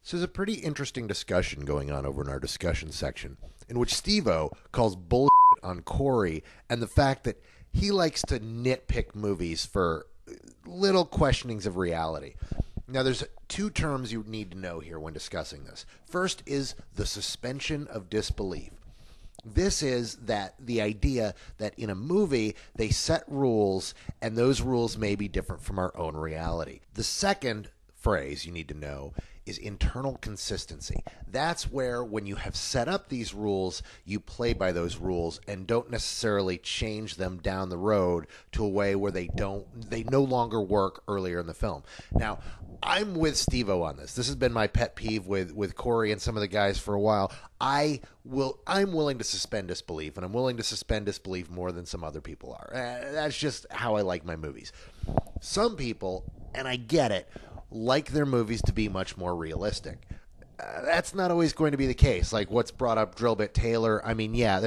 So there's a pretty interesting discussion going on over in our discussion section, in which Steve-O calls bullshit on Corey and the fact that he likes to nitpick movies for little questionings of reality. Now, there's two terms you need to know here when discussing this. First is the suspension of disbelief. This is that the idea that in a movie they set rules and those rules may be different from our own reality. The second phrase you need to know is internal consistency. That's where when you have set up these rules, you play by those rules and don't necessarily change them down the road to a way where they no longer work earlier in the film. Now, I'm with Steve-O on this. This has been my pet peeve with Corey and some of the guys for a while. I'm willing to suspend disbelief, and I'm willing to suspend disbelief more than some other people are. That's just how I like my movies. Some people, and I get it, like their movies to be much more realistic. That's not always going to be the case. Like what's brought up Drillbit Taylor. I mean, yeah.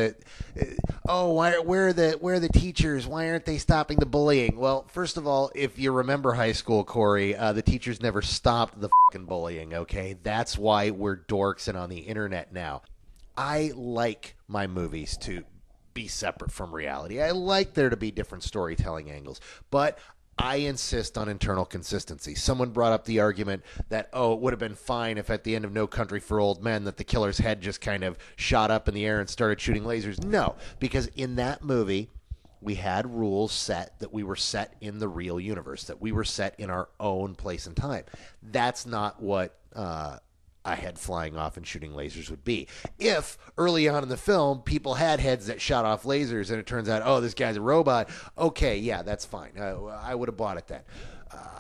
Where are the teachers? Why aren't they stopping the bullying? Well, first of all, if you remember high school, Corey, the teachers never stopped the fucking bullying. Okay, that's why we're dorks and on the internet now. I like my movies to be separate from reality. I like there to be different storytelling angles, but I insist on internal consistency. Someone brought up the argument that, it would have been fine if at the end of No Country for Old Men that the killer's head just kind of shot up in the air and started shooting lasers. No, because in that movie, we had rules set that we were set in the real universe, that we were set in our own place and time. That's not what a head flying off and shooting lasers would be. If early on in the film people had heads that shot off lasers and it turns out, this guy's a robot, okay, yeah, that's fine. I would have bought it then.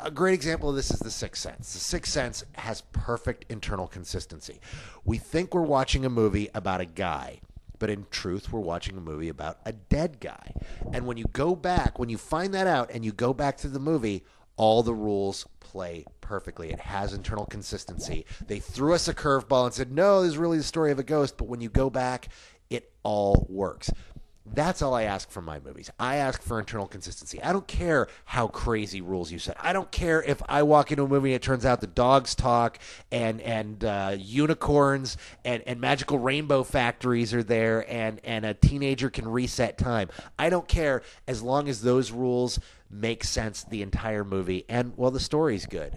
A great example of this is The Sixth Sense. The Sixth Sense has perfect internal consistency. We think we're watching a movie about a guy, but in truth, we're watching a movie about a dead guy. And when you go back, when you find that out and you go back to the movie, all the rules play perfectly. It has internal consistency. They threw us a curveball and said, no, this is really the story of a ghost. But when you go back, it all works. That's all I ask from my movies. I ask for internal consistency. I don't care how crazy rules you set. I don't care if I walk into a movie and it turns out the dogs talk and unicorns and magical rainbow factories are there and a teenager can reset time. I don't care as long as those rules make sense the entire movie and, the story's good.